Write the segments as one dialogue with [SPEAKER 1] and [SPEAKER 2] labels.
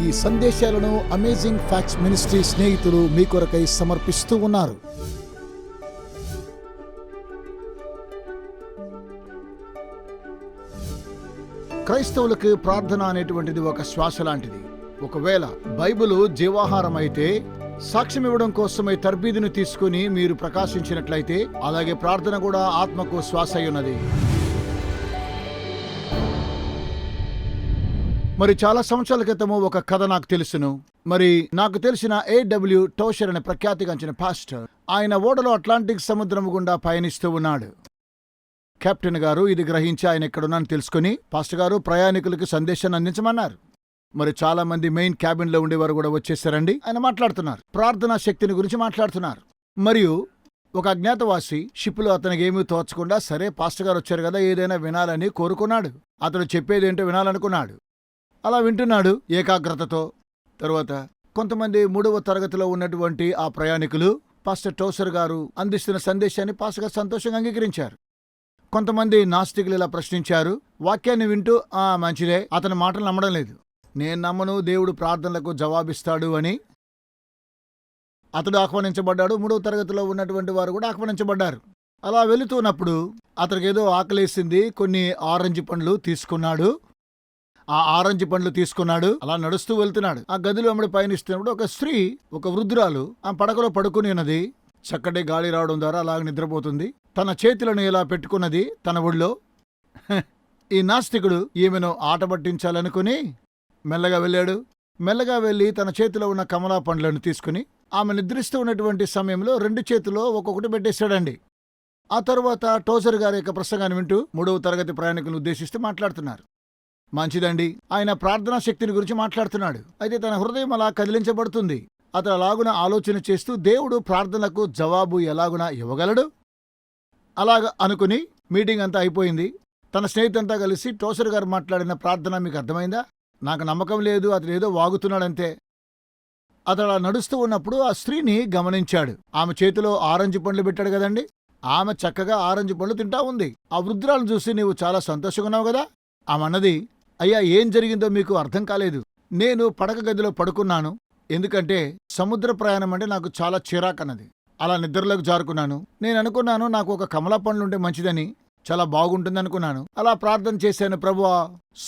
[SPEAKER 1] ఈ సందేశాలను amazing facts ministry స్నేహితులు మీ కొరకై సమర్పిస్తూ ఉన్నారు. క్రైస్తవులకు ప్రార్థన అనేటువంటిది ఒక శ్వాస లాంటిది. ఒకవేళ బైబిలు జీవాహారం అయితే, సాక్ష్యం ఇవ్వడం కోసమై తర్బీదును తీసుకుని మీరు ప్రకాశించినట్లయితే, అలాగే ప్రార్థన కూడా ఆత్మకు శ్వాస అయి ఉన్నది. మరి చాలా సంవత్సరాల క్రితము ఒక కథ నాకు తెలుసును. మరి నాకు తెలిసిన A.W. టోషర్ అనే ప్రఖ్యాతిగాంచిన పాస్టర్, ఆయన ఓడలో అట్లాంటిక్ సముద్రం గుండా పయనిస్తూ ఉన్నాడు. కెప్టెన్ గారు ఇది గ్రహించి ఆయన ఎక్కడున్నాను తెలుసుకుని, పాస్టర్ గారు ప్రయాణికులకు సందేశాన్ని అందించమన్నారు. మరి చాలా మంది మెయిన్ క్యాబిన్ లో ఉండేవారు కూడా వచ్చేసారండి. ఆయన మాట్లాడుతున్నారు, ప్రార్థనా శక్తిని గురించి మాట్లాడుతున్నారు. మరియు ఒక అజ్ఞాతవాసి షిప్లో అతనికి ఏమీ తోచకుండా, సరే పాస్టర్ గారు వచ్చారు కదా, ఏదైనా వినాలని కోరుకున్నాడు. అతను చెప్పేదేంటో వినాలనుకున్నాడు. అలా వింటున్నాడు ఏకాగ్రతతో. తరువాత కొంతమంది 3వ తరగతిలో ఉన్నటువంటి ఆ ప్రయాణికులు పాస్టర్ టోసర్ గారు అందిస్తున్న సందేశాన్ని పాస్టర్ గారు సంతోషంగా అంగీకరించారు. కొంతమంది నాస్తికులు ఇలా ప్రశ్నించారు. వాక్యాన్ని వింటూ మంచిదే, అతని మాటలు నమ్మడం లేదు. నేను నమ్మను దేవుడు ప్రార్థనలకు జవాబిస్తాడు అని. అతడు ఆహ్వానించబడ్డాడు. 3వ తరగతిలో ఉన్నటువంటి వారు కూడా ఆహ్వానించబడ్డారు. అలా వెళుతున్నప్పుడు అతనికి ఏదో ఆకలేసింది. కొన్ని ఆరెంజ్ పండ్లు తీసుకున్నాడు. ఆ ఆరెంజ్ పండ్లు తీసుకున్నాడు. అలా నడుస్తూ వెళ్తున్నాడు. ఆ గదిలో అమ్మడి పయనిస్తున్నప్పుడు ఒక స్త్రీ, ఒక వృద్ధురాలు ఆ పడకలో పడుకుని ఉన్నది. చక్కటి గాలి రావడం ద్వారా అలాగ నిద్రపోతుంది. తన చేతులను ఇలా పెట్టుకున్నది తన ఒడిలో. ఈ నాస్తికుడు ఈమెను ఆట పట్టించాలనుకుని మెల్లగా వెళ్ళాడు. మెల్లగా వెళ్ళి తన చేతిలో ఉన్న కమలా పండ్లను తీసుకుని ఆమె నిద్రిస్తూ ఉన్నటువంటి సమయంలో 2 చేతుల్లో ఒక్కొక్కటి పెట్టేశాడండి. ఆ తరువాత టోసర్ గారి యొక్క ప్రసంగాన్ని వింటూ 3వ తరగతి ప్రయాణికులను ఉద్దేశిస్తూ మాట్లాడుతున్నారు. మంచిదండి, ఆయన ప్రార్థనా శక్తిని గురించి మాట్లాడుతున్నాడు. అయితే తన హృదయం అలా కదిలించబడుతుంది. అతను అలాగున ఆలోచన చేస్తూ, దేవుడు ప్రార్థనలకు జవాబు ఎలాగున ఇవ్వగలడు అలాగ అనుకుని మీటింగ్ అంతా అయిపోయింది. తన స్నేహితులంతా కలిసి, టోసర్ గారు మాట్లాడిన ప్రార్థన మీకు అర్థమైందా? నాకు నమ్మకం లేదు, అతను ఏదో వాగుతున్నాడంతే. అతడు అలా నడుస్తూ ఉన్నప్పుడు ఆ స్త్రీని గమనించాడు. ఆమె చేతిలో ఆరెంజ్ పండ్లు పెట్టాడు కదండి. ఆమె చక్కగా ఆరెంజ్ పండ్లు తింటా ఉంది. ఆ వృద్ధురాలను చూసి, నీవు చాలా సంతోషంగా ఉన్నావు కదా. ఆమె అన్నది, అయ్యా ఏం జరిగిందో మీకు అర్థం కాలేదు. నేను పడక గదిలో పడుకున్నాను. ఎందుకంటే సముద్ర ప్రయాణం అంటే నాకు చాలా చిరాకన్నది. అలా నిద్రలోకి జారుకున్నాను. నేను అనుకున్నాను నాకు ఒక కమలా పండ్లుంటే మంచిదని, చాలా బాగుంటుంది అనుకున్నాను. అలా ప్రార్థన చేశాను, ప్రభువా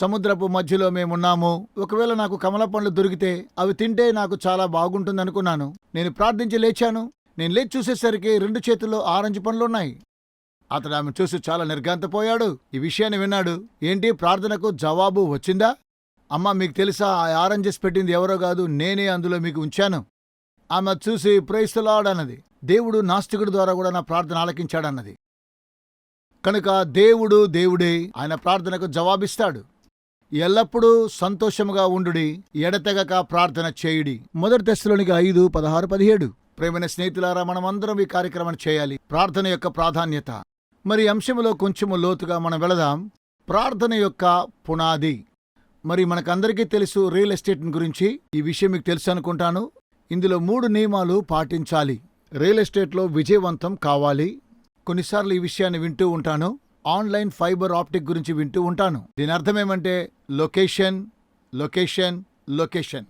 [SPEAKER 1] సముద్రపు మధ్యలో మేమున్నాము, ఒకవేళ నాకు కమలా పండ్లు దొరికితే అవి తింటే నాకు చాలా బాగుంటుంది అనుకున్నాను. నేను ప్రార్థించి లేచాను. నేను లేచి చూసేసరికి 2 చేతుల్లో ఆరెంజ్ పండ్లున్నాయి. అతడు ఆమె చూసి చాలా నిర్ఘాంతపోయాడు. ఈ విషయాన్ని విన్నాడు. ఏంటి, ప్రార్థనకు జవాబు వచ్చిందా? అమ్మా మీకు తెలుసా, ఆ ఆరెంజెస్ పెట్టింది ఎవరో కాదు, నేనే అందులో మీకు ఉంచాను. ఆమె చూసి ప్రైజ్ ది లార్డ్ అన్నది. దేవుడు నాస్తికుడి ద్వారా కూడా నా ప్రార్థన ఆలకించాడన్నది. కనుక దేవుడు దేవుడే, ఆయన ప్రార్థనకు జవాబిస్తాడు. ఎల్లప్పుడూ సంతోషముగా ఉండుడి, ఎడతెగక ప్రార్థన చేయుడి. 1 తెస్సలోనికీ 5:16-17. ప్రేమైన స్నేహితులారా, మనమందరం ఈ కార్యక్రమాన్ని చేయాలి. ప్రార్థన యొక్క ప్రాధాన్యత. మరి అంశంలో కొంచెము లోతుగా మనం వెళదాం. ప్రార్థన యొక్క పునాది. మరి మనకందరికీ తెలుసు రియల్ ఎస్టేట్ గురించి. ఈ విషయం మీకు తెలుసు అనుకుంటాను. ఇందులో 3 నియమాలు పాటించాలి. రియల్ ఎస్టేట్లో విజయవంతం కావాలి. కొన్నిసార్లు ఈ విషయాన్ని వింటూ ఉంటాను. ఆన్లైన్ ఫైబర్ ఆప్టిక్ గురించి వింటూ ఉంటాను. దీని అర్థమేమంటే లొకేషన్, లొకేషన్, లొకేషన్.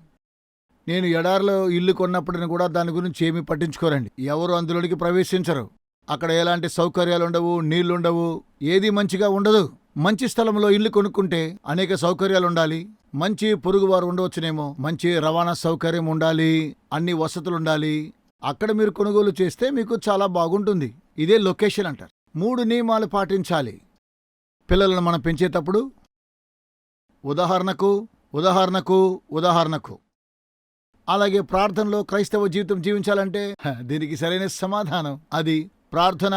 [SPEAKER 1] నేను ఎడారిలో ఇల్లు కొన్నప్పటిని కూడా దాని గురించి ఏమీ పట్టించుకోరండి. ఎవరు అందులోనికి ప్రవేశించరు. అక్కడ ఎలాంటి సౌకర్యాలుండవు, నీళ్లుండవు, ఏది మంచిగా ఉండదు. మంచి స్థలంలో ఇల్లు కొనుక్కుంటే అనేక సౌకర్యాలుండాలి. మంచి పొరుగువారు ఉండవచ్చునేమో, మంచి రవాణా సౌకర్యం ఉండాలి, అన్ని వసతులుండాలి. అక్కడ మీరు కొనుగోలు చేస్తే మీకు చాలా బాగుంటుంది. ఇదే లొకేషన్ అంటారు. 3 నియమాలు పాటించాలి. పిల్లలను మనం పెంచేటప్పుడు ఉదాహరణకు ఉదాహరణకు ఉదాహరణకు అలాగే ప్రార్థనలో క్రైస్తవ జీవితం జీవించాలంటే దీనికి సరైన సమాధానం అది ప్రార్థన,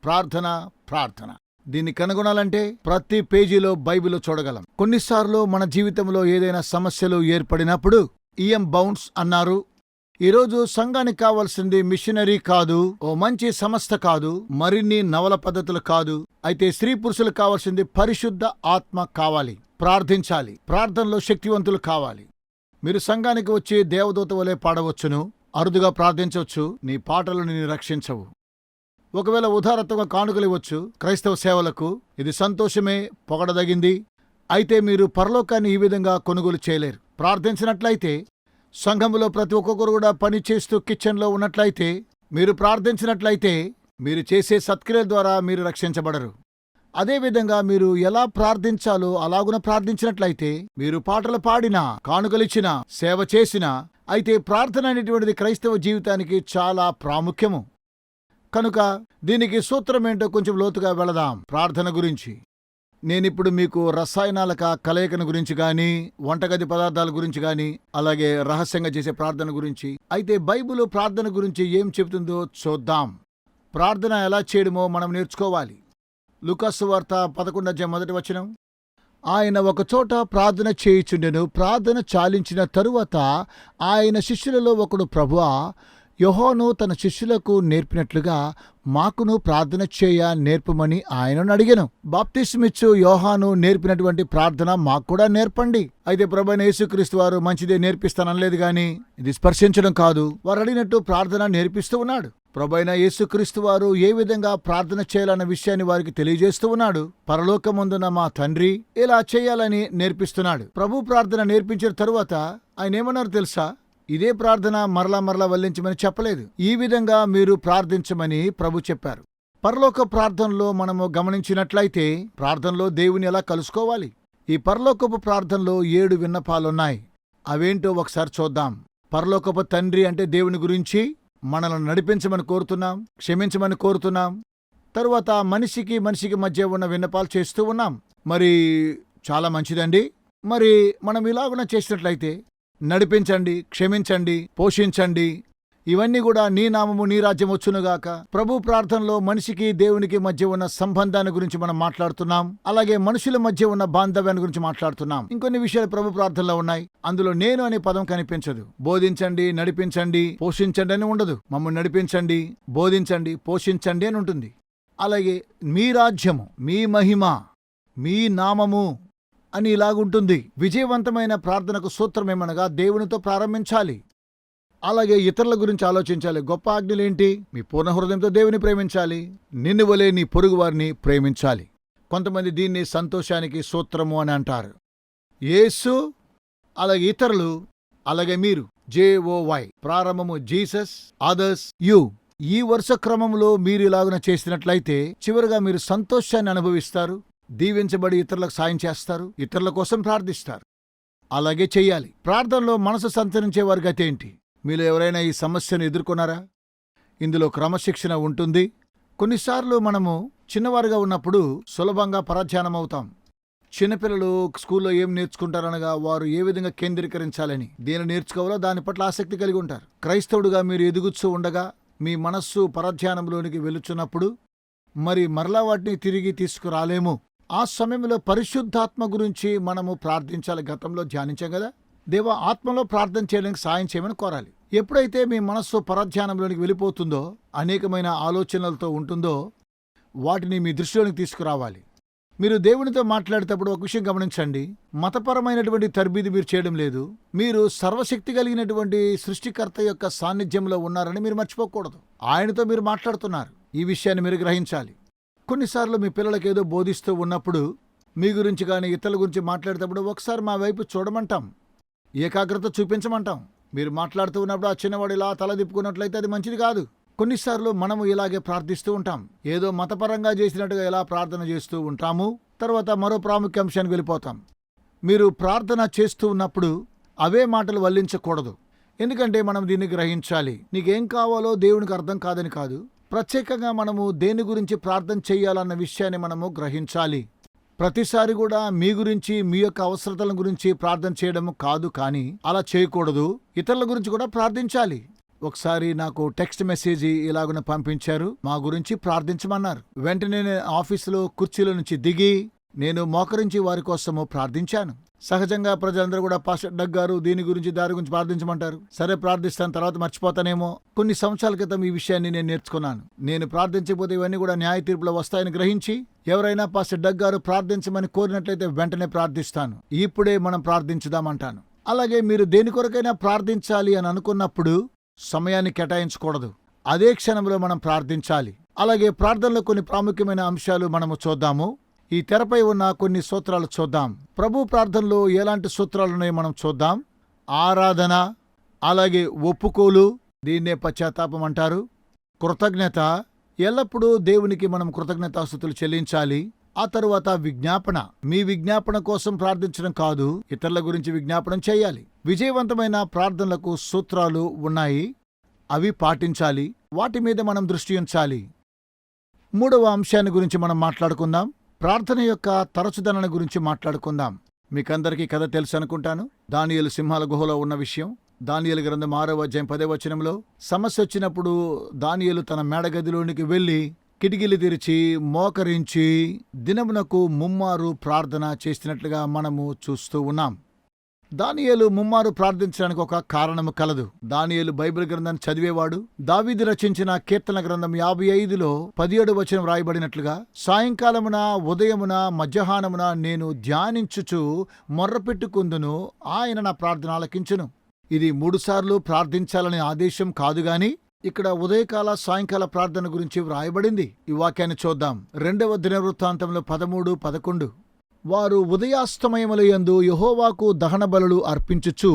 [SPEAKER 1] ప్రార్థన, ప్రార్థన. దీన్ని కనుగొనాలంటే ప్రతి పేజీలో బైబిల్లో చూడగలం. కొన్నిసార్లు మన జీవితంలో ఏదైనా సమస్యలు ఏర్పడినప్పుడు ఈఎం బౌన్స్ అన్నారు. ఈరోజు సంఘానికి కావాల్సింది మిషనరీ కాదు, ఓ మంచి సంస్థ కాదు, మరిన్ని నవల పద్ధతులు కాదు. అయితే స్త్రీ పురుషులకు కావాల్సింది పరిశుద్ధ ఆత్మ కావాలి. ప్రార్థించాలి. ప్రార్థనలో శక్తివంతులు కావాలి. మీరు సంఘానికి వచ్చి దేవదూత వలె పాడవచ్చును, అరుదుగా ప్రార్థించవచ్చు. నీ పాటలు నిన్ను రక్షించవు. ఒకవేళ ఉదారత్వంగా కానుకలు ఇవ్వచ్చు క్రైస్తవ సేవలకు, ఇది సంతోషమే, పొగడదగింది. అయితే మీరు పరలోకాన్ని ఈ విధంగా కొనుగోలు చేయలేరు. ప్రార్థించినట్లయితే, సంఘములో ప్రతి ఒక్కొక్కరు కూడా పని చేస్తూ కిచెన్లో ఉన్నట్లయితే, మీరు ప్రార్థించినట్లయితే మీరు చేసే సత్క్రియల ద్వారా మీరు రక్షించబడరు. అదేవిధంగా మీరు ఎలా ప్రార్థించాలో అలాగున ప్రార్థించినట్లయితే, మీరు పాటలు పాడినా, కానుకలిచ్చినా, సేవ చేసినా, అయితే ప్రార్థన అనేటువంటిది క్రైస్తవ జీవితానికి చాలా ప్రాముఖ్యము. కనుక దీనికి సూత్రమేంటో కొంచెం లోతుగా వెళదాం. ప్రార్థన గురించి నేనిప్పుడు మీకు రసాయనాల కలయికను గురించి కానీ, వంటగది పదార్థాల గురించి కానీ, అలాగే రహస్యంగా చేసే ప్రార్థన గురించి, అయితే బైబిల్ ప్రార్థన గురించి ఏం చెబుతుందో చూద్దాం. ప్రార్థన ఎలా చేయడమో మనం నేర్చుకోవాలి. లూకాసు వార్త 11:1 ఆయన ఒకచోట ప్రార్థన చేయుచుండెను. ప్రార్థన చాలించిన తరువాత ఆయన శిష్యులలో ఒకడు, ప్రభువా, యోహాను తన శిష్యులకు నేర్పినట్లుగా మాకును ప్రార్థన చేయ నేర్పమని ఆయనను అడిగెను. బాప్తిస్మిచ్చు యోహాను నేర్పినటువంటి ప్రార్థన మాకు కూడా నేర్పండి. అయితే ప్రభువైన యేసుక్రీస్తు వారు మంచిదే నేర్పిస్తాననలేదు గాని ఇది స్పర్శించడం కాదు. వారు అడిగినట్టు ప్రార్థన నేర్పిస్తూ ఉన్నాడు. ప్రభువైన యేసుక్రీస్తు వారు ఏ విధంగా ప్రార్థన చేయాలన్న విషయాన్ని వారికి తెలియజేస్తూ ఉన్నాడు. పరలోకమందున్న మా తండ్రి ఇలా చేయాలని నేర్పిస్తున్నాడు. ప్రభు ప్రార్థన నేర్పించిన తరువాత ఆయన ఏమన్నారు తెలుసా? ఇదే ప్రార్థన మరలా వల్లించమని చెప్పలేదు. ఈ విధంగా మీరు ప్రార్థించమని ప్రభు చెప్పారు. పరలోక ప్రార్థనలో మనము గమనించినట్లయితే ప్రార్థనలో దేవుని ఎలా కలుసుకోవాలి. ఈ పరలోకపు ప్రార్థనలో 7 విన్నపాలున్నాయి. అవేంటో ఒకసారి చూద్దాం. పరలోకపు తండ్రి అంటే దేవుని గురించి మనల్ని నడిపించమని కోరుతున్నాం, క్షమించమని కోరుతున్నాం. తరువాత మనిషికి మధ్య ఉన్న విన్నపాలు చేస్తూ ఉన్నాం. మరి చాలా మంచిదండి. మరి మనం ఇలాగున చేసినట్లయితే నడిపించండి, క్షమించండి, పోషించండి, ఇవన్నీ కూడా నీ నామము నీ రాజ్యం వచ్చునుగాక. ప్రభు ప్రార్థనలో మనిషికి దేవునికి మధ్య ఉన్న సంబంధాన్ని గురించి మనం మాట్లాడుతున్నాం. అలాగే మనుషుల మధ్య ఉన్న బాంధవ్యాన్ని గురించి మాట్లాడుతున్నాం. ఇంకొన్ని విషయాలు ప్రభు ప్రార్థనలో ఉన్నాయి. అందులో నేను అనే పదం కనిపించదు. బోధించండి, నడిపించండి, పోషించండి అని ఉండదు. మమ్మల్ని నడిపించండి, బోధించండి, పోషించండి అని ఉంటుంది. అలాగే మీ రాజ్యము, మీ మహిమ, మీ నామము అని ఇలాగుంటుంది. విజయవంతమైన ప్రార్థనకు సూత్రమేమనగా దేవునితో ప్రారంభించాలి. అలాగే ఇతరుల గురించి ఆలోచించాలి. గొప్ప ఆజ్ఞలేంటి? మీ పూర్ణ హృదయంతో దేవుని ప్రేమించాలి, నిన్ను వలె నీ పొరుగు వారిని ప్రేమించాలి. కొంతమంది దీన్ని సంతోషానికి సూత్రము అని అంటారు. యేసు, అలాగే ఇతరులు, అలాగే మీరు. JOY ప్రారంభము జీసస్, అదర్స్, యు. ఈ వరుస క్రమంలో మీరు ఇలాగున చేసినట్లయితే చివరిగా మీరు సంతోషాన్ని అనుభవిస్తారు, దీవించబడి ఇతరులకు సాయం చేస్తారు, ఇతరుల కోసం ప్రార్థిస్తారు. అలాగే చెయ్యాలి. ప్రార్థనలో మనసు సంతరించే వారి గతి ఏంటి? మీలో ఎవరైనా ఈ సమస్యను ఎదుర్కొన్నారా? ఇందులో క్రమశిక్షణ ఉంటుంది. కొన్నిసార్లు మనము చిన్నవారుగా ఉన్నప్పుడు సులభంగా పరధ్యానమవుతాం. చిన్నపిల్లలు స్కూల్లో ఏం నేర్చుకుంటారనగా వారు ఏ విధంగా కేంద్రీకరించాలని, దేని నేర్చుకోవాలో దాని పట్ల ఆసక్తి కలిగి ఉంటారు. క్రైస్తవుడుగా మీరు ఎదుగుతూ ఉండగా మీ మనస్సు పరధ్యానంలోనికి వెళుచున్నప్పుడు మరి మరలా వాటిని తిరిగి తీసుకురాలేము. ఆ సమయంలో పరిశుద్ధాత్మ గురించి మనము ప్రార్థించాలి. గతంలో ధ్యానించాం కదా. దేవా, ఆత్మలో ప్రార్థన చేయడానికి సాయం చేయమని కోరాలి. ఎప్పుడైతే మీ మనస్సు పరధ్యానంలోనికి వెళ్ళిపోతుందో, అనేకమైన ఆలోచనలతో ఉంటుందో, వాటిని మీ దృష్టిలోనికి తీసుకురావాలి. మీరు దేవునితో మాట్లాడేటప్పుడు ఒక విషయం గమనించండి. మతపరమైనటువంటి తర్బీదు మీరు చేయడం లేదు. మీరు సర్వశక్తి కలిగినటువంటి సృష్టికర్త యొక్క సాన్నిధ్యంలో ఉన్నారని మీరు మర్చిపోకూడదు. ఆయనతో మీరు మాట్లాడుతున్నారు. ఈ విషయాన్ని మీరు గ్రహించాలి. కొన్నిసార్లు మీ పిల్లలకి ఏదో బోధిస్తూ ఉన్నప్పుడు, మీ గురించి కానీ ఇతరుల గురించి మాట్లాడేటప్పుడు ఒకసారి మా వైపు చూడమంటాం, ఏకాగ్రత చూపించమంటాం. మీరు మాట్లాడుతూ ఉన్నప్పుడు ఆ చిన్నవాడు ఇలా తల తిప్పుకున్నట్లయితే అది మంచిది కాదు. కొన్నిసార్లు మనము ఇలాగే ప్రార్థిస్తూ ఉంటాం. ఏదో మతపరంగా చేసినట్టుగా ఎలా ప్రార్థన చేస్తూ ఉంటాము. తర్వాత మరో ప్రాముఖ్యాంశానికి వెళ్ళిపోతాం. మీరు ప్రార్థన చేస్తూ ఉన్నప్పుడు అవే మాటలు వల్లించకూడదు. ఎందుకంటే మనం దీన్ని గ్రహించాలి. నీకేం కావాలో దేవునికి అర్థం కాదని కాదు, ప్రత్యేకంగా మనము దేని గురించి ప్రార్థన చేయాలన్న విషయాన్ని మనము గ్రహించాలి. ప్రతిసారి కూడా మీ గురించి, మీ యొక్క అవసరతల గురించి ప్రార్థన చేయడం కాదు, కానీ అలా చేయకూడదు. ఇతరుల గురించి కూడా ప్రార్థించాలి. ఒకసారి నాకు టెక్స్ట్ మెసేజ్ ఇలాగున పంపించారు. మా గురించి ప్రార్థించమన్నారు. వెంటనే నేను ఆఫీసులో కుర్చీలో నుంచి దిగి నేను మోకరించి వారి కోసము ప్రార్థించాను. సహజంగా ప్రజలందరూ కూడా పాస్టర్ డగ్ గారు దీని గురించి దాని గురించి ప్రార్థించమంటారు. సరే ప్రార్థిస్తాను, తర్వాత మర్చిపోతానేమో. కొన్ని సంవత్సరాల క్రితం ఈ విషయాన్ని నేను నేర్చుకున్నాను. నేను ప్రార్థించకపోతే ఇవన్నీ కూడా న్యాయ తీర్పులో వస్తాయని గ్రహించి ఎవరైనా పాస్టర్ డగ్ గారు ప్రార్థించమని కోరినట్లయితే వెంటనే ప్రార్థిస్తాను. ఇప్పుడే మనం ప్రార్థించుదామంటాను. అలాగే మీరు దేని కొరకైనా ప్రార్థించాలి అని అనుకున్నప్పుడు సమయాన్ని కేటాయించకూడదు. అదే క్షణంలో మనం ప్రార్థించాలి. అలాగే ప్రార్థనలో కొన్ని ప్రాముఖ్యమైన అంశాలు మనము చూద్దాము. ఈ తెరపై ఉన్న కొన్ని సూత్రాలు చూద్దాం. ప్రభు ప్రార్థనలో ఎలాంటి సూత్రాలున్నాయో మనం చూద్దాం. ఆరాధన, అలాగే ఒప్పుకోలు, దీన్నే పశ్చాత్తాపం అంటారు. కృతజ్ఞత, ఎల్లప్పుడూ దేవునికి మనం కృతజ్ఞతాస్తుతులు చెల్లించాలి. ఆ తరువాత విజ్ఞాపన, మీ విజ్ఞాపన కోసం ప్రార్థించడం కాదు, ఇతరుల గురించి విజ్ఞాపనం చేయాలి. విజయవంతమైన ప్రార్థనలకు సూత్రాలు ఉన్నాయి, అవి పాటించాలి, వాటి మీద మనం దృష్టి ఉంచాలి. మూడవ అంశాన్ని గురించి మనం మాట్లాడుకుందాం. ప్రార్థన యొక్క తరచుదనాన్ని గురించి మాట్లాడుకుందాం. మీకందరికీ కథ తెలుసు అనుకుంటాను. దానియేలు సింహాల గుహలో ఉన్న విషయం. దానియేలు గ్రంథం 6వ అధ్యాయం 10వ వచనంలో, సమస్య వచ్చినప్పుడు దానియేలు తన మేడగదిలోనికి వెళ్లి కిటికీలు తెరిచి మోకరించి దినమునకు ముమ్మారు ప్రార్థన చేసినట్లుగా మనము చూస్తూ ఉన్నాం. దానియేలు ముమ్మారు ప్రార్థించడానికి ఒక కారణము కలదు. దానియేలు బైబిల్ గ్రంథాన్ని చదివేవాడు. దావీదు రచించిన కీర్తన గ్రంథం 55లో 17వ వచనం రాయబడినట్లుగా, సాయంకాలమున, ఉదయమున, మధ్యాహ్నమున నేను ధ్యానించుచు మొర్రపెట్టుకుందును, ఆయన నా ప్రార్థన ఆలకించును. ఇది 3 సార్లు ప్రార్థించాలనే ఆదేశం కాదుగాని ఇక్కడ ఉదయకాల సాయంకాల ప్రార్థన గురించి వ్రాయబడింది. ఈ వాక్యాన్ని చూద్దాం. 2వ దినవృత్తాంతంలో 13-11. వారు ఉదయాస్తమయములయందు యెహోవాకు దహన బలులు అర్పించుచు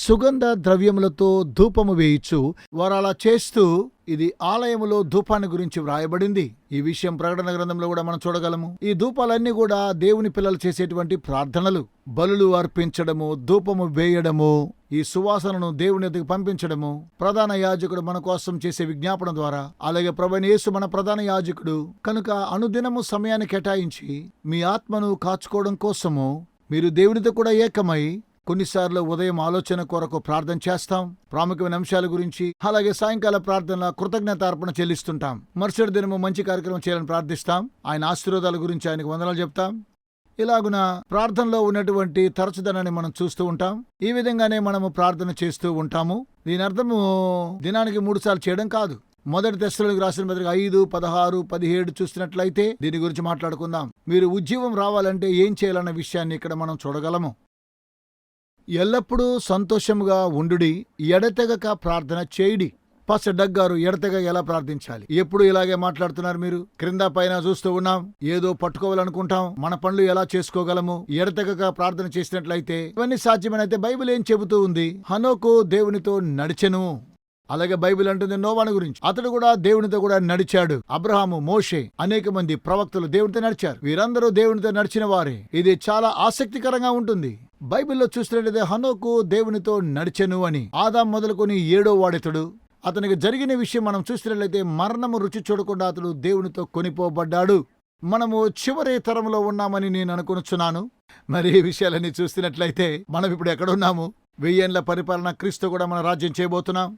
[SPEAKER 1] సుగంధ ద్రవ్యములతో ధూపము వేయిచు, వారు అలా చేస్తూ, ఇది ఆలయములో ధూపాన్ని గురించి వ్రాయబడింది. ఈ విషయం ప్రకటన గ్రంథంలో కూడా మనం చూడగలము. ఈ ధూపాలన్నీ కూడా దేవుని పిల్లలు చేసేటువంటి ప్రార్థనలు. బలులు అర్పించడము, ధూపము వేయడము, ఈ సువాసనను దేవుని ఎదుగు పంపించడము, ప్రధాన యాజకుడు మన కోసం చేసే విజ్ఞాపన ద్వారా. అలాగే ప్రభువైన యేసు మన ప్రధాన యాజకుడు కనుక అనుదినము సమయాన్ని కేటాయించి మీ ఆత్మను కాచుకోవడం కోసము మీరు దేవునితో కూడా ఏకమై కొన్నిసార్లు ఉదయం ఆలోచన కొరకు ప్రార్థన చేస్తాం, ప్రాముఖ్యమైన అంశాల గురించి. అలాగే సాయంకాల ప్రార్థనల కృతజ్ఞత అర్పణ చెల్లిస్తుంటాం. మరుసటి దినము మంచి కార్యక్రమం చేయాలని ప్రార్థిస్తాం. ఆయన ఆశీర్వాదాల గురించి ఆయనకు వందనాలు చెప్తాం. ఇలాగున ప్రార్థనలో ఉన్నటువంటి తరచుదనాన్ని మనం చూస్తూ ఉంటాం. ఈ విధంగానే మనము ప్రార్థన చేస్తూ ఉంటాము. దీని అర్థము దినానికి 3 సార్లు చేయడం కాదు. మొదటి తెస్సలోనికీ రాసిన పత్రిక 5, 16, 17 చూస్తున్నట్లయితే దీని గురించి మాట్లాడుకుందాం. మీరు ఉజ్జీవం రావాలంటే ఏం చేయాలన్న విషయాన్ని ఇక్కడ మనం చూడగలము. ఎల్లప్పుడూ సంతోషముగా ఉండుడి, ఎడతెగక ప్రార్థన చేయుడి. పాస్టర్ డగ్ గారు ఎడతెగక ఎలా ప్రార్థించాలి? ఎప్పుడు ఇలాగే మాట్లాడుతున్నారు మీరు. క్రింద పైన చూస్తూ ఉన్నాం, ఏదో పట్టుకోవాలనుకుంటాం, మన పనులు ఎలా చేసుకోగలము? ఎడతెగక ప్రార్థన చేసినట్లయితే ఇవన్నీ సాధ్యమనైతే బైబిల్ ఏం చెబుతూ ఉంది? హనోకు దేవునితో నడిచెను. అలాగే బైబిల్ అంటుంది నోవాను గురించి, అతడు కూడా దేవునితో కూడా నడిచాడు. అబ్రహాము, మోషే, అనేక మంది ప్రవక్తలు దేవునితో నడిచారు. వీరందరూ దేవునితో నడిచిన వారే. ఇది చాలా ఆసక్తికరంగా ఉంటుంది. బైబిల్లో చూసినట్లయితే హనోకు దేవునితో నడిచెను అని. ఆదాం మొదలుకొని 7వ వాడితడు. అతనికి జరిగిన విషయం మనం చూసినట్లయితే మరణము రుచి చూడకుండా అతడు దేవునితో కొనిపోబడ్డాడు. మనము చివరి తరంలో ఉన్నామని నేను అనుకొనుచున్నాను. మరి ఈ విషయాలన్నీ చూస్తున్నట్లయితే మనం ఇప్పుడు ఎక్కడున్నాము? 1000 ఏళ్ల పరిపాలన, క్రీస్తు కూడా మన రాజ్యం చేయబోతున్నాం.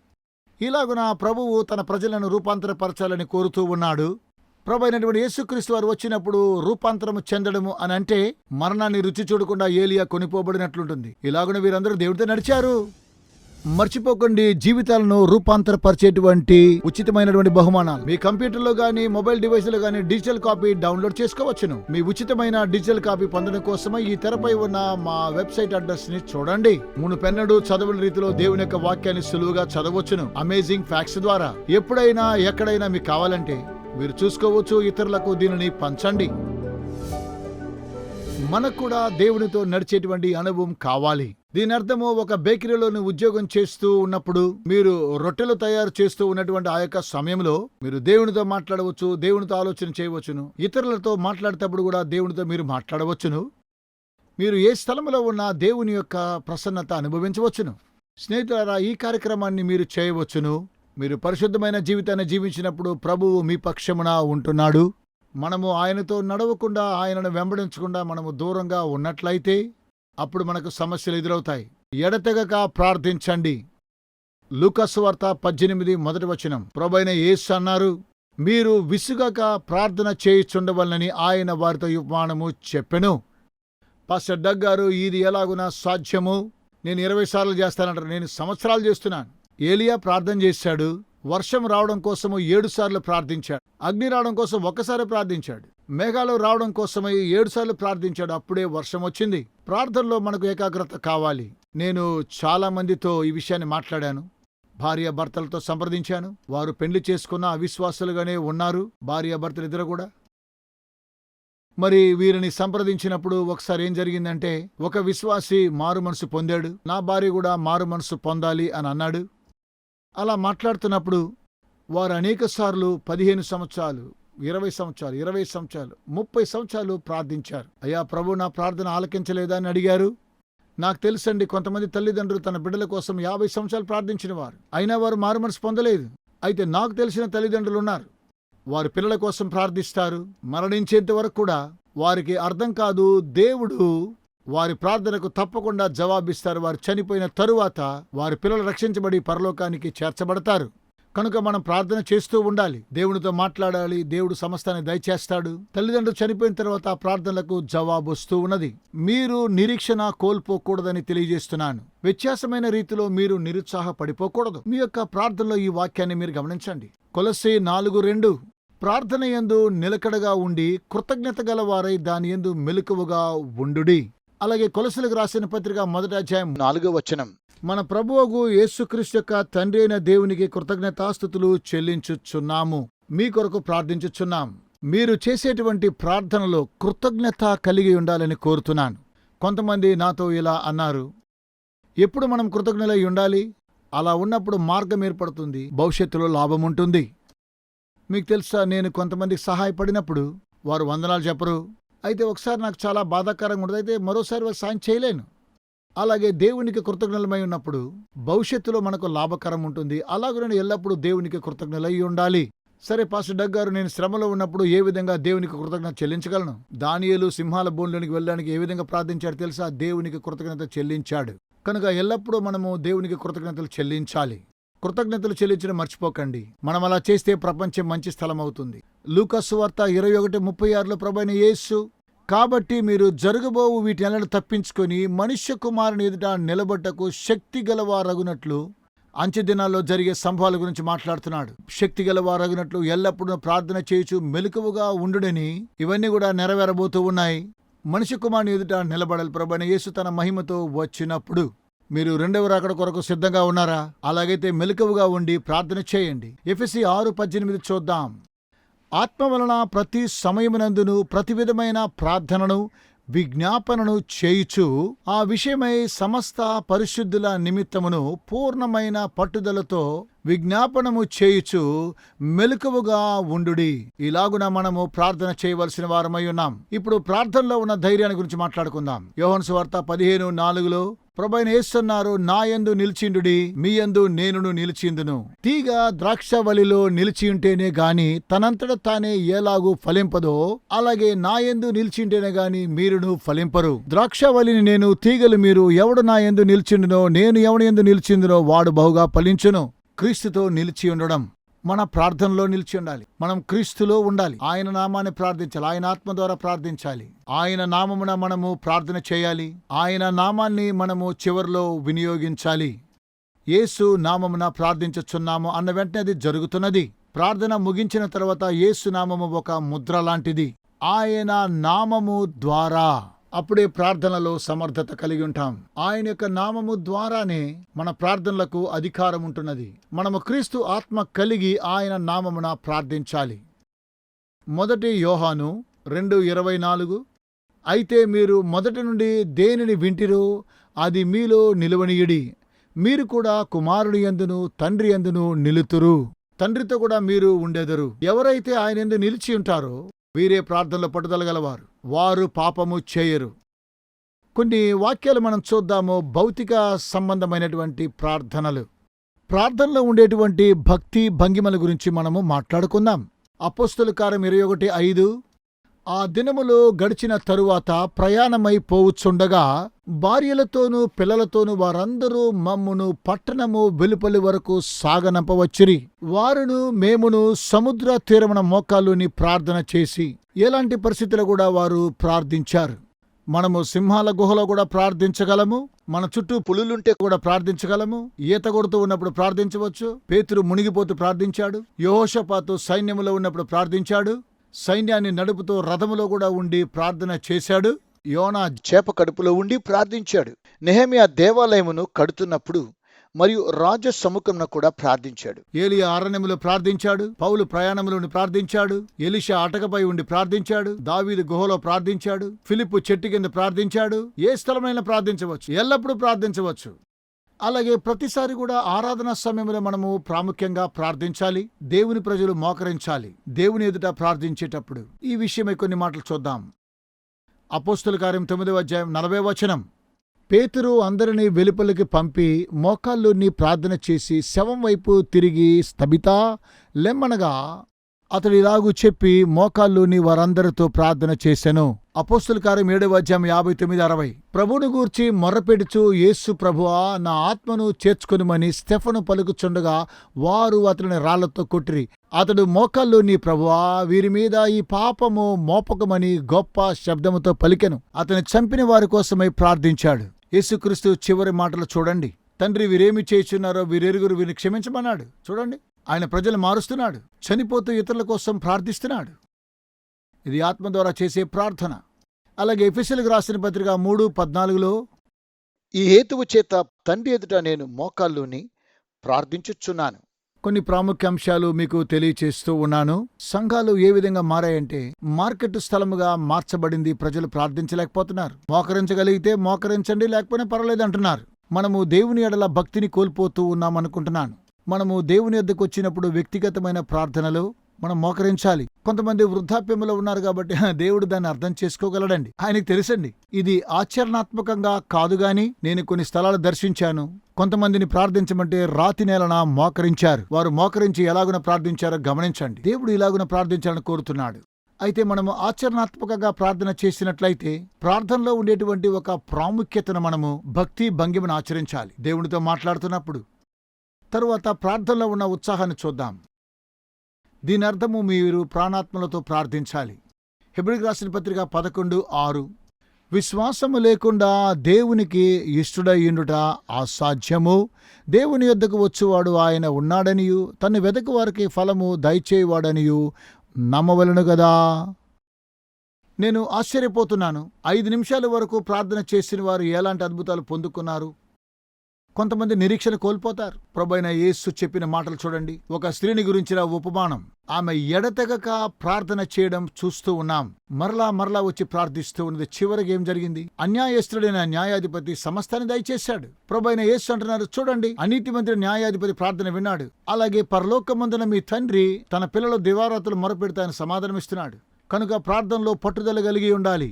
[SPEAKER 1] ఇలాగున ప్రభువు తన ప్రజలను రూపాంతరపరచాలని కోరుతూ ఉన్నాడు. ప్రభు అయినటువంటి యేసుక్రీస్తు వారు వచ్చినప్పుడు రూపాంతరము చెందడము అని అంటే మరణాన్ని రుచి చూడకుండా ఏలియా కొనిపోబడినట్లుంటుంది. ఇలాగున వీరందరూ దేవుడితో నడిచారు. మర్చిపోకండి, జీవితాలను రూపాంతరపరిచేటువంటి ఉచితమైనటువంటి బహుమానాలు మీ కంప్యూటర్లో గానీ, మొబైల్ డివైస్లో గానీ డిజిటల్ కాపీ డౌన్లోడ్ చేసుకోవచ్చును. మీ ఉచితమైన డిజిటల్ కాపీ పొందడం కోసమే ఈ తెరపై ఉన్న మా వెబ్సైట్ అడ్రస్ ని చూడండి. మునుపెన్నడూ చదవని రీతిలో దేవుని యొక్క వాక్యాన్ని సులువుగా చదవచ్చును. అమేజింగ్ ఫ్యాక్ట్స్ ద్వారా ఎప్పుడైనా ఎక్కడైనా మీకు కావాలంటే మీరు చూసుకోవచ్చు. ఇతరులకు దీనిని పంచండి. మనకు కూడా దేవునితో నడిచేటువంటి అనుభవం కావాలి. దీని అర్థము, ఒక బేకరీలోని ఉద్యోగం చేస్తూ ఉన్నప్పుడు మీరు రొట్టెలు తయారు చేస్తూ ఉన్నటువంటి ఆ యొక్క సమయంలో మీరు దేవునితో మాట్లాడవచ్చు, దేవునితో ఆలోచన చేయవచ్చును. ఇతరులతో మాట్లాడేటప్పుడు కూడా దేవునితో మీరు మాట్లాడవచ్చును. మీరు ఏ స్థలంలో ఉన్నా దేవుని యొక్క ప్రసన్నత అనుభవించవచ్చును. స్నేహితులారా, ఈ కార్యక్రమాన్ని మీరు చేయవచ్చును. మీరు పరిశుద్ధమైన జీవితాన్ని జీవించినప్పుడు ప్రభువు మీ పక్షమున ఉంటున్నాడు. మనము ఆయనతో నడవకుండా, ఆయనను వెంబడించకుండా మనము దూరంగా ఉన్నట్లయితే అప్పుడు మనకు సమస్యలు ఎదురవుతాయి. ఎడతెగక ప్రార్థించండి. లూకా సువార్త 18 మొదటి వచనం. ప్రభువైన యేసు అన్నారు, మీరు విసుగక ప్రార్థన చేయుచుండవలనని ఆయన వారితో ఉపమానము చెప్పెను. పాస్టర్ డగ్ గారు, ఇది ఎలాగునా సాధ్యము? నేను 20 సార్లు చేస్తానంటారు. నేను సంవత్సరాలు చేస్తున్నాను. ఏలియా ప్రార్థన చేశాడు. వర్షం రావడం కోసము 7 సార్లు ప్రార్థించాడు. అగ్ని రావడం కోసం 1 సారి ప్రార్థించాడు. మేఘాలు రావడం కోసమై 7 సార్లు ప్రార్థించాడు. అప్పుడే వర్షం వచ్చింది. ప్రార్థనలో మనకు ఏకాగ్రత కావాలి. నేను చాలా మందితో ఈ విషయాన్ని మాట్లాడాను. భార్య భర్తలతో సంప్రదించాను. వారు పెళ్లి చేసుకున్న అవిశ్వాసులుగానే ఉన్నారు. భార్య భర్తలు ఇద్దరు కూడా. మరి వీరిని సంప్రదించినప్పుడు ఒకసారి ఏం జరిగిందంటే, ఒక విశ్వాసి మారు మనసు పొందాడు. నా భార్య కూడా మారు మనసు పొందాలి అని అన్నాడు. అలా మాట్లాడుతున్నప్పుడు వారు అనేక సార్లు 15 సంవత్సరాలు, 20 సంవత్సరాలు, 20 సంవత్సరాలు, 30 సంవత్సరాలు ప్రార్థించారు. అయ్యా ప్రభు, నా ప్రార్థన ఆలకించలేదా అని అడిగారు. నాకు తెలుసండి, కొంతమంది తల్లిదండ్రులు తన బిడ్డల కోసం 50 సంవత్సరాలు ప్రార్థించిన వారు, అయినా వారు మారు మనసు పొందలేదు. అయితే నాకు తెలిసిన తల్లిదండ్రులు ఉన్నారు, వారి పిల్లల కోసం ప్రార్థిస్తారు. మరణించేంత వరకు కూడా వారికి అర్థం కాదు, దేవుడు వారి ప్రార్థనకు తప్పకుండా జవాబిస్తారు. వారు చనిపోయిన తరువాత వారి పిల్లలు రక్షించబడి పరలోకానికి చేర్చబడతారు. కనుక మనం ప్రార్థన చేస్తూ ఉండాలి, దేవునితో మాట్లాడాలి. దేవుడు సమస్తాన్ని దయచేస్తాడు. తల్లిదండ్రులు చనిపోయిన తర్వాత ఆ ప్రార్థనలకు జవాబు వస్తూ ఉన్నది. మీరు నిరీక్షణ కోల్పోకూడదని తెలియజేస్తున్నాను. వ్యత్యాసమైన రీతిలో మీరు నిరుత్సాహపడిపోకూడదు. మీ యొక్క ప్రార్థనలో ఈ వాక్యాన్ని మీరు గమనించండి. కొలస్సీ 4:2, ప్రార్థన యందు నిలకడగా ఉండి కృతజ్ఞత గలవారై దాని యందు మెలకువగా ఉండుడి. అలాగే కొలస్సీలకు రాసిన పత్రిక 1వ అధ్యాయం 4వ వచనం, మన ప్రభువగు యేసుక్రీస్తు యొక్క తండ్రి అయిన దేవునికి కృతజ్ఞతాస్తుతులు చెల్లించుచున్నాము, మీ కొరకు ప్రార్థించుచున్నాం. మీరు చేసేటువంటి ప్రార్థనలో కృతజ్ఞత కలిగి ఉండాలని కోరుతున్నాను. కొంతమంది నాతో ఇలా అన్నారు, ఎప్పుడు మనం కృతజ్ఞులై ఉండాలి? అలా ఉన్నప్పుడు మార్గం ఏర్పడుతుంది, భవిష్యత్తులో లాభం ఉంటుంది. మీకు తెలుసా, నేను కొంతమందికి సహాయపడినప్పుడు వారు వందనాలు చెప్పరు. అయితే ఒకసారి నాకు చాలా బాధాకరంగా ఉండదు, అయితే మరోసారి వారు సాయం చేయలేను. అలాగే దేవునికి కృతజ్ఞులమై ఉన్నప్పుడు భవిష్యత్తులో మనకు లాభకరం ఉంటుంది. అలాగే నేను ఎల్లప్పుడూ దేవునికి కృతజ్ఞులై ఉండాలి. సరే పాస్టర్ డగ్ గారు, నేను శ్రమలో ఉన్నప్పుడు ఏ విధంగా దేవునికి కృతజ్ఞత చెల్లించగలను? దానియేలు సింహాల బోన్లోనికి వెళ్ళడానికి ఏ విధంగా ప్రార్థించాడు తెలుసా? దేవునికి కృతజ్ఞత చెల్లించాడు. కనుక ఎల్లప్పుడూ మనము దేవునికి కృతజ్ఞతలు చెల్లించాలి. కృతజ్ఞతలు చెల్లించడం మర్చిపోకండి. మనం అలా చేస్తే ప్రపంచం మంచి స్థలం అవుతుంది. లూకా సువార్త 21:36లో ప్రభువైన యేసు, కాబట్టి మీరు జరగబోవు వీటినెలను తప్పించుకొని మనుష్య కుమారుని ఎదుట నిలబడ్డకు శక్తి గలవారగునట్లు, అంచె దినాల్లో జరిగే సంభవాల గురించి మాట్లాడుతున్నాడు. శక్తి గలవారగునట్లు ఎల్లప్పుడూ ప్రార్థన చేయుచు మెలకువగా ఉండుడని, ఇవన్నీ కూడా నెరవేరబోతూ ఉన్నాయి. మనుష్య కుమారుని ఎదుట నిలబడాలి. ప్రభువైన యేసు తన మహిమతో వచ్చినప్పుడు మీరు రెండవ రాకడ కొరకు సిద్ధంగా ఉన్నారా? అలాగైతే మెలకువగా ఉండి ప్రార్థన చేయండి. ఎఫెసీ 6:18 చూద్దాం. ఆత్మ వలన ప్రతి సమయమునందును ప్రతి విధమైన ప్రార్థనను విజ్ఞాపనను చేయుచు ఆ విషయమై సమస్త పరిశుద్ధుల నిమిత్తమును పూర్ణమైన పట్టుదలతో విజ్ఞాపనము చేయుచు మెలకువగా ఉండుడి. ఇలాగున మనము ప్రార్థన చేయవలసిన వారమై ఉన్నాం. ఇప్పుడు ప్రార్థనలో ఉన్న ధైర్యాన్ని గురించి మాట్లాడుకుందాం. యోహాను సువార్త 15:4లో ప్రభువైన యేసు అన్నారు, నా యందు నిలిచిండుడి, మీ యందు నేనును నిలిచిందును. తీగ ద్రాక్షవల్లిలో నిలిచియుంటేనే గాని తనంతట తానే ఎలాగూ ఫలింపదో, అలాగే నా యందు నిలిచింటేనే గాని మీరును ఫలింపరు. ద్రాక్షవల్లిని నేను, తీగలు మీరు. ఎవడు నా యందు నిలిచిండునో, నేను ఎవని యందు నిలిచిందునో వాడు బహుగా ఫలించును. క్రీస్తుతో నిలిచి ఉండడం, మన ప్రార్థనలో నిలిచి ఉండాలి. మనం క్రీస్తులో ఉండాలి. ఆయన నామాన్ని ప్రార్థించాలి. ఆయన ఆత్మ ద్వారా ప్రార్థించాలి. ఆయన నామమున మనము ప్రార్థన చేయాలి. ఆయన నామాన్ని మనము చివర్లో వినియోగించాలి. యేసు నామమున ప్రార్థించుచున్నాము అన్న వెంటనే అది జరుగుతున్నది. ప్రార్థన ముగించిన తర్వాత యేసు నామము ఒక ముద్ర లాంటిది. ఆయన నామము ద్వారా అప్పుడే ప్రార్థనలో సమర్థత కలిగి ఉంటాం. ఆయన యొక్క నామము ద్వారానే మన ప్రార్థనలకు అధికారం ఉంటున్నది. మనము క్రీస్తు ఆత్మ కలిగి ఆయన నామమున ప్రార్థించాలి. 1 యోహాను 2:24, అయితే మీరు మొదటి నుండి దేనిని వింటిరో అది మీలో నిలువనీయుడి, మీరు కూడా కుమారుని యందును తండ్రి యందును నిలుతురు. తండ్రితో కూడా మీరు ఉండెదరు. ఎవరైతే ఆయన యందు నిలిచి ఉంటారో వీరే ప్రార్థనలో పట్టుదల గలవారు. వారు పాపము చేయరు. కొన్ని వాక్యాలు మనం చూద్దాము. భౌతిక సంబంధమైనటువంటి ప్రార్థనలు, ప్రార్థనలో ఉండేటువంటి భక్తి భంగిమల గురించి మనము మాట్లాడుకుందాం. అపోస్తలుల కార్యం 21:5, ఆ దినములో గడిచిన తరువాత ప్రయాణమై పోవుచుండగా భార్యలతోనూ పిల్లలతోనూ వారందరూ మమ్మును పట్టణము వెలుపలి వరకు సాగనంపవచ్చిరి. వారును మేమును సముద్ర తీరమున మోకాళ్ళుని ప్రార్థన చేసి, ఎలాంటి పరిస్థితుల్లో కూడా వారు ప్రార్థించారు. మనము సింహాల గుహలో కూడా ప్రార్థించగలము. మన చుట్టూ పులులుంటే కూడా ప్రార్థించగలము. ఈత కొడుతూ ఉన్నప్పుడు ప్రార్థించవచ్చు. పేతురు మునిగిపోతూ ప్రార్థించాడు. యెహోషాపాతు సైన్యములో ఉన్నప్పుడు ప్రార్థించాడు. సైన్యాన్ని నడుపుతూ రథములో కూడా ఉండి ప్రార్థన చేశాడు. యోనా చేప కడుపులో ఉండి ప్రార్థించాడు. నెహెమ్యా దేవాలయమును కడుతున్నప్పుడు
[SPEAKER 2] మరియు రాజ సముఖంలో కూడా ప్రార్థించాడు.
[SPEAKER 1] ఏలియా అరణ్యములో ప్రార్థించాడు, పౌలు ప్రయాణంలోని ప్రార్థించాడు, ఎలీషా అటకపై ఉండి ప్రార్థించాడు, దావీదు గుహలో ప్రార్థించాడు, ఫిలిప్పు చెట్టు కింద ప్రార్థించాడు. ఏ స్థలమైనా ప్రార్థించవచ్చు, ఎల్లప్పుడూ ప్రార్థించవచ్చు. అలాగే ప్రతిసారి కూడా ఆరాధనా సమయంలో మనము ప్రాముఖ్యంగా ప్రార్థించాలి. దేవుని ప్రజలు మోకరించాలి దేవుని ఎదుట ప్రార్థించేటప్పుడు. ఈ విషయమై కొన్ని మాటలు చూద్దాం. అపోస్తుల కార్యం 9వ అధ్యాయం 40వ వచనం. పేతురు అందరినీ వెలుపలికి పంపి మోకాళ్ళుని ప్రార్థన చేసి శవం వైపు తిరిగి స్తబితా లెమ్మనగా అతడు ఇలాగూ చెప్పి మోకాళ్ళుని వారందరితో ప్రార్థన చేసెను. అపోస్తుల కార్యం 7వ అధ్యాయం 59-60. ప్రభువును గూర్చి మొర్రపెడుచు యేసు ప్రభువా నా ఆత్మను చేర్చుకొనుమని స్టెఫను పలుకుచుండగా వారు అతని రాళ్లతో కొట్టిరి. అతడు మోకాళ్ళుని ప్రభువా వీరి మీద ఈ పాపము మోపకమని గొప్ప శబ్దముతో పలికెను. అతని చంపిన వారి కోసమై ప్రార్థించాడు. యేసుక్రీస్తు చివరి మాటలు చూడండి. తండ్రి వీరేమి చేయుచున్నారో వీరెరుగురు వీరిని క్షమించమన్నాడు. చూడండి, ఆయన ప్రజలు మారుస్తున్నాడు. చనిపోతూ ఇతరుల కోసం ప్రార్థిస్తున్నాడు. ఇది ఆత్మ ద్వారా చేసే ప్రార్థన. అలాగే ఎఫెసీయులకు రాసిన పత్రిక 3:14లో
[SPEAKER 2] ఈ హేతువు చేత తండ్రి ఎదుట నేను మోకాళ్ళుని ప్రార్థించుచున్నాను.
[SPEAKER 1] కొన్ని ప్రాముఖ్య అంశాలు మీకు తెలియచేస్తూ ఉన్నాను. సంఘాలు ఏ విధంగా మారాయంటే మార్కెట్ స్థలముగా మార్చబడింది. ప్రజలు ప్రార్థించలేకపోతున్నారు. మోకరించగలిగితే మోకరించండి, లేకపోయినా పర్వాలేదంటున్నారు. మనము దేవుని ఎడల భక్తిని కోల్పోతూ ఉన్నామనుకుంటున్నాను. మనము దేవుని యొద్దకు వచ్చినప్పుడు వ్యక్తిగతమైన ప్రార్థనలో మనం మోకరించాలి. కొంతమంది వృద్ధాప్యంలో ఉన్నారు కాబట్టి దేవుడు దాన్ని అర్థం చేసుకోగలడండి. ఆయనకు తెలుసండి. ఇది ఆచరణాత్మకంగా కాదు గాని నేను కొన్ని స్థలాలు దర్శించాను. కొంతమందిని ప్రార్థించమంటే రాతి నేలన మోకరించారు. వారు మోకరించి ఎలాగున ప్రార్థించారో గమనించండి. దేవుడు ఇలాగున ప్రార్థించాలని కోరుతున్నాడు. అయితే మనము ఆచరణాత్మకంగా ప్రార్థన చేసినట్లయితే ప్రార్థనలో ఉండేటువంటి ఒక ప్రాముఖ్యతను మనము భక్తి భంగిమను ఆచరించాలి దేవునితో మాట్లాడుతున్నప్పుడు. తరువాత ప్రార్థనలో ఉన్న ఉత్సాహాన్ని చూద్దాం. దీని అర్థము మీరు ప్రాణాత్మలతో ప్రార్థించాలి. హెబ్రీయులకు రాసిన పత్రిక 11:6. విశ్వాసము లేకుండా దేవునికి ఇష్టుడయ్యుండుట అసాధ్యము. దేవుని యొద్దకు వచ్చువాడు ఆయన ఉన్నాడనియు తన్ను వెదకు వారికి ఫలము దయచేయువాడనియు నమ్మవలెను గదా. నేను ఆశ్చర్యపోతున్నాను. 5 నిమిషాల వరకు ప్రార్థన చేసిన వారు ఎలాంటి అద్భుతాలు పొందుకున్నారు. కొంతమంది నిరీక్షణ కోల్పోతారు. ప్రభువైన యేసు చెప్పిన మాటలు చూడండి. ఒక స్త్రీని గురించిన ఉపమానం. ఆమె ఎడతెగక ప్రార్థన చేయడం చూస్తూ ఉన్నాం. మరలా వచ్చి ప్రార్థిస్తూ ఉన్నది. చివరికి ఏం జరిగింది? అన్యాయస్తుడైన న్యాయాధిపతి సమస్తాన్ని దయచేశాడు. ప్రభువైన యేసు అంటున్నారు, చూడండి, అనీతిమంతుడి న్యాయాధిపతి ప్రార్థన విన్నాడు. అలాగే పరలోకమందున మీ తండ్రి తన పిల్లల దివారాతులు మొరపెడితే ఆయన సమాధానమిస్తున్నాడు. కనుక ప్రార్థనలో పట్టుదల కలిగి ఉండాలి.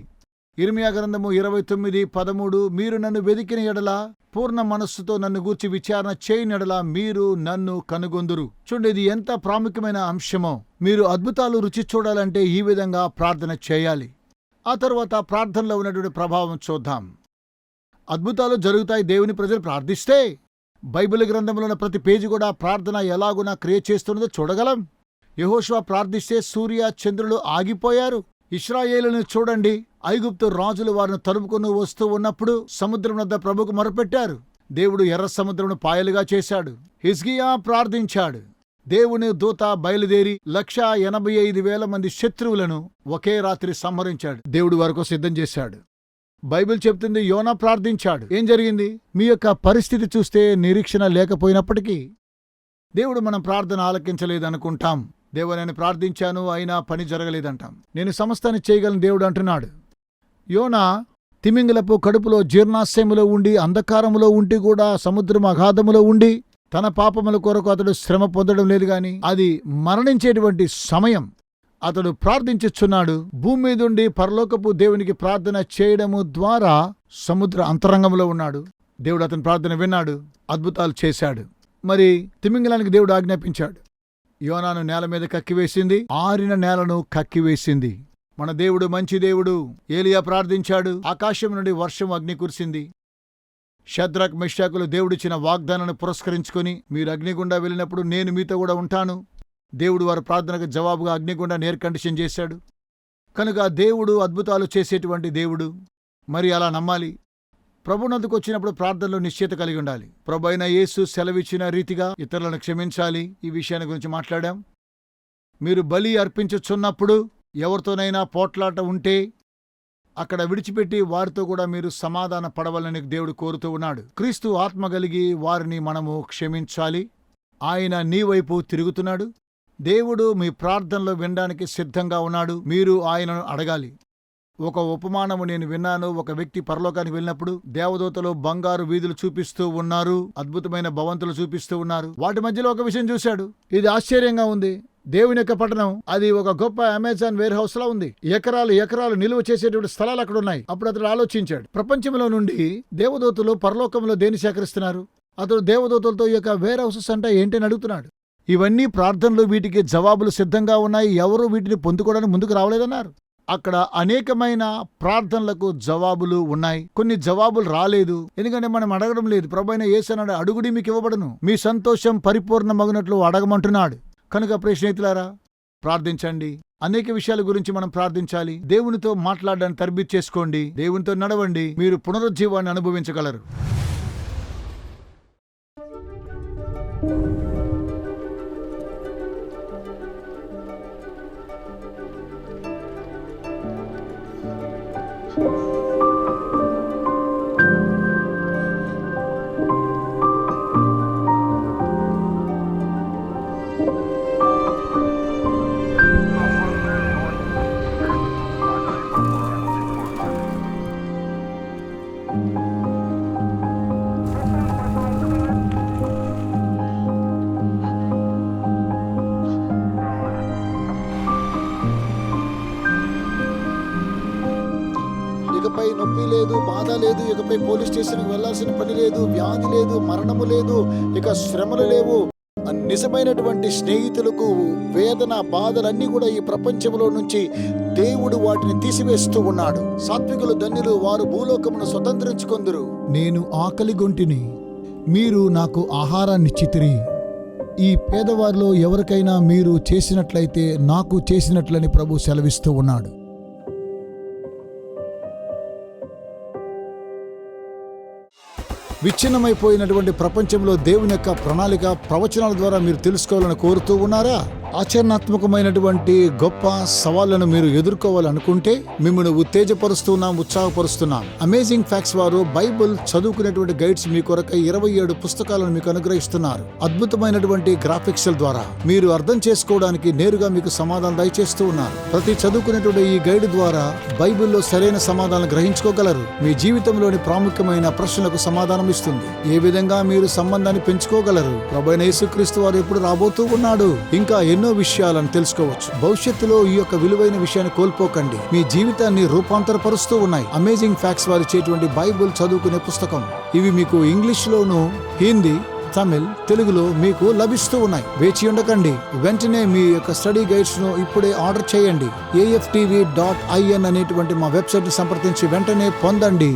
[SPEAKER 1] ఇర్మియా గ్రంథము 29:13. మీరు నన్ను వెదికిన ఎడల పూర్ణ మనస్సుతో నన్ను గూర్చి విచారణ చేయని ఎడల మీరు నన్ను కనుగొందురు. చూడండి, ఇది ఎంత ప్రాముఖ్యమైన అంశమో. మీరు అద్భుతాలు రుచి చూడాలంటే ఈ విధంగా ప్రార్థన చేయాలి. ఆ తర్వాత ప్రార్థనలో ఉన్నటువంటి ప్రభావం చూద్దాం. అద్భుతాలు జరుగుతాయి దేవుని ప్రజలు ప్రార్థిస్తే. బైబిల్ గ్రంథంలో ఉన్న ప్రతి పేజీ కూడా ప్రార్థన ఎలాగునా క్రియ చేస్తున్నదో చూడగలం. యెహోషువ ప్రార్థిస్తే సూర్య చంద్రులు ఆగిపోయారు. ఇశ్రాయేలును చూడండి, ఐగుప్తు రాజులు వారిని తరుముకొని వస్తూ ఉన్నప్పుడు సముద్రం వద్ద ప్రభుకు మొరపెట్టారు. దేవుడు ఎర్ర సముద్రమును పాయలుగా చేశాడు. హిజ్కియా ప్రార్థించాడు. దేవుని దూత బయలుదేరి 185,000 మంది శత్రువులను ఒకే రాత్రి సంహరించాడు. దేవుడు వరకు సిద్ధం చేశాడు. బైబిల్ చెప్తుంది యోనా ప్రార్థించాడు. ఏం జరిగింది? మీ యొక్క పరిస్థితి చూస్తే నిరీక్షణ లేకపోయినప్పటికీ దేవుడు మనం ప్రార్థన ఆలకించలేదనుకుంటాం. దేవుడు నేను ప్రార్థించాను అయినా పని జరగలేదంటాం. నేను సమస్తాన్ని చేయగలను దేవుడు అంటున్నాడు. యోనా తిమింగలపు కడుపులో జీర్ణాశయములో ఉండి అంధకారములో ఉండి కూడా సముద్రం అగాధములో ఉండి తన పాపముల కొరకు అతడు శ్రమ పొందడం లేదు గాని అది మరణించేటువంటి సమయం అతడు ప్రార్థించుచున్నాడు. భూమి మీదుండి పరలోకపు దేవునికి ప్రార్థన చేయడము ద్వారా సముద్ర అంతరంగంలో ఉన్నాడు. దేవుడు అతని ప్రార్థన విన్నాడు, అద్భుతాలు చేశాడు. మరి తిమింగలానికి దేవుడు ఆజ్ఞాపించాడు. యోనాను నేల మీద కక్కివేసింది, ఆరిన నేలను కక్కివేసింది. మన దేవుడు మంచి దేవుడు. ఏలియా ప్రార్థించాడు, ఆకాశం నుండి వర్షం అగ్ని కురిసింది. షద్రక్ మెషాకులు దేవుడిచ్చిన వాగ్దానాన్ని పురస్కరించుకుని మీరు అగ్నిగుండా వెళ్ళినప్పుడు నేను మీతో కూడా ఉంటాను. దేవుడు వారి ప్రార్థనకు జవాబుగా అగ్నిగుండా ఎయిర్ కండిషన్ చేశాడు. కనుక దేవుడు అద్భుతాలు చేసేటువంటి దేవుడు. మరి అలా నమ్మాలి. ప్రభునందుకు వచ్చినప్పుడు ప్రార్థనలో నిశ్చయత కలిగి ఉండాలి. ప్రభు అయిన యేసు సెలవిచ్చిన రీతిగా ఇతరులను క్షమించాలి. ఈ విషయాన్ని గురించి మాట్లాడాం. మీరు బలి అర్పించుచున్నప్పుడు ఎవరితోనైనా పోట్లాట ఉంటే అక్కడ విడిచిపెట్టి వారితో కూడా మీరు సమాధాన పడవాలని దేవుడు కోరుతూ ఉన్నాడు. క్రీస్తు ఆత్మ కలిగి వారిని మనము క్షమించాలి. ఆయన నీ వైపు తిరుగుతున్నాడు. దేవుడు మీ ప్రార్థనలో వినడానికి సిద్ధంగా ఉన్నాడు. మీరు ఆయనను అడగాలి. ఒక ఉపమానము నేను విన్నాను. ఒక వ్యక్తి పరలోకానికి వెళ్ళినప్పుడు దేవదూతలు బంగారు వీధులు చూపిస్తూ ఉన్నారు, అద్భుతమైన భవంతులు చూపిస్తూ ఉన్నారు. వాటి మధ్యలో ఒక విషయం చూశాడు. ఇది ఆశ్చర్యంగా ఉంది. దేవుని యొక్క పట్టణం అది ఒక గొప్ప అమెజాన్ వేర్ హౌస్ లా ఉంది. ఎకరాలు ఎకరాలు నిలువ చేసేటువంటి స్థలాలు అక్కడ ఉన్నాయి. అప్పుడు అతడు ఆలోచించాడు, ప్రపంచంలో నుండి దేవదూతలు పరలోకంలో దేని సేకరిస్తున్నారు? అతడు దేవదూతలతో ఈ యొక్క వేర్ హౌసెస్ అంటే ఏంటని అడుగుతున్నాడు. ఇవన్నీ ప్రార్థనలు, వీటికి జవాబులు సిద్ధంగా ఉన్నాయి, ఎవరు వీటిని పొందుకోవడానికి ముందుకు రావలేదన్నారు. అక్కడ అనేకమైన ప్రార్థనలకు జవాబులు ఉన్నాయి. కొన్ని జవాబులు రాలేదు, ఎందుకంటే మనం అడగడం లేదు. ప్రభువైన యేసు అన్నాడు, అడుగుడి మీకు ఇవ్వబడును, మీ సంతోషం పరిపూర్ణమగినట్లు అడగమంటున్నాడు. కనుక ప్రియ స్నేహితులారా, ప్రార్థించండి. అనేక విషయాల గురించి మనం ప్రార్థించాలి. దేవునితో మాట్లాడడానికి తర్బీదు చేసుకోండి. దేవునితో నడవండి. మీరు పునరుజ్జీవాన్ని అనుభవించగలరు.
[SPEAKER 2] ఇకపై నొప్పి లేదు, బాధ లేదు. ఇకపై పోలీస్ స్టేషన్కి వెళ్లాల్సిన పని లేదు, వ్యాధి లేదు, మరణము లేదు, ఇక శ్రమలు లేవు. నిజమైనటువంటి స్నేహితులకు వేదన, బాధలన్నీ కూడా ఈ ప్రపంచంలో నుంచి దేవుడు వాటిని తీసివేస్తూ ఉన్నాడు. సాత్వికులు ధన్యులు, వారు భూలోకమును స్వతంత్రించుకొందురు.
[SPEAKER 1] నేను ఆకలిగొంటిని, మీరు నాకు ఆహారాన్నిచ్చితిరి. ఈ పేదవారిలో ఎవరికైనా మీరు చేసినట్లయితే నాకు చేసినట్లని ప్రభు సెలవిస్తూ ఉన్నాడు. విచ్ఛిన్నమైపోయినటువంటి ప్రపంచంలో దేవుని యొక్క ప్రణాళిక ప్రవచనాల ద్వారా మీరు తెలుసుకోవాలని కోరుతూ ఉన్నారా? ఆచరణాత్మకమైనటువంటి గొప్ప సవాళ్లను మీరు ఎదుర్కోవాలనుకుంటే మిమ్మల్ని ఉత్తేజపరుస్తున్నాం, ఉత్సాహపరుస్తున్నాం. అమేజింగ్ ఫ్యాక్ట్స్ వారు బైబిల్ చదువుకునేటువంటి గైడ్స్ మీ కొరకై 27 పుస్తకాలను మీకు అనుగ్రహిస్తున్నారు. అద్భుతమైనటువంటి గ్రాఫిక్స్ ద్వారా మీరు అర్థం చేసుకోవడానికి నేరుగా మీకు సమాధానం దయచేస్తూ ఉన్నారు. ప్రతి చదువుకునేటువంటి ఈ గైడ్ ద్వారా బైబిల్లో సరైన సమాధానం గ్రహించుకోగలరు. మీ జీవితంలోని ప్రాముఖ్యమైన ప్రశ్నలకు సమాధానం ఇస్తుంది. ఏ విధంగా మీరు సంబంధాన్ని పెంచుకోగలరు? ప్రభువైన యేసుక్రీస్తు వారు ఎప్పుడు రాబోతూ ఉన్నాడు? ఇంకా ఎన్నో విషయాలను తెలుసుకోవచ్చు. భవిష్యత్తులో ఈ యొక్క విలువైన విషయాన్ని కోల్పోకండి. మీ జీవితాన్ని రూపాంతరపరుస్తూ ఉన్నాయి అమేజింగ్ ఫ్యాక్ట్స్ వారు ఇచ్చేటువంటి బైబిల్ చదువుకునే పుస్తకం. ఇవి మీకు ఇంగ్లీష్ లోను, హిందీ, తమిళ్, తెలుగులో మీకు లభిస్తూ ఉన్నాయి. వేచి ఉండకండి. వెంటనే మీ యొక్క స్టడీ గైడ్స్ ను ఇప్పుడే ఆర్డర్ చేయండి. AFTV.in అనేటువంటి మా వెబ్సైట్ ని సంప్రదించి వెంటనే పొందండి.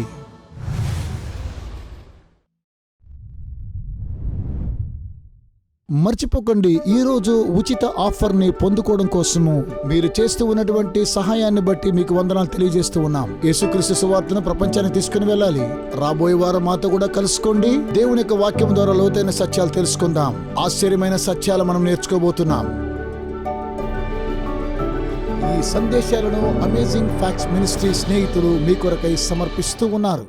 [SPEAKER 1] మర్చిపోకండి, ఈ రోజు ఉచిత ఆఫర్ ని పొందుకోవడం కోసము మీరు చేస్తూ ఉన్నటువంటి సహాయాన్ని బట్టి మీకు వందనాలు తెలియజేస్తూ ఉన్నాం. యేసుక్రీస్తు సువార్తను ప్రపంచానికి తీసుకుని వెళ్ళాలి. రాబోయే వారం మాతో కూడా కలుసుకోండి. దేవుని యొక్క వాక్యం ద్వారా లోతైన సత్యాలు తెలుసుకుందాం. ఆశ్చర్యమైన సత్యాలు మనం నేర్చుకోబోతున్నాం. ఈ సందేశాలను అమేజింగ్ ఫ్యాక్ట్స్ మినిస్ట్రీ స్నేహితులు మీ కొరకై సమర్పిస్తూ ఉన్నారు.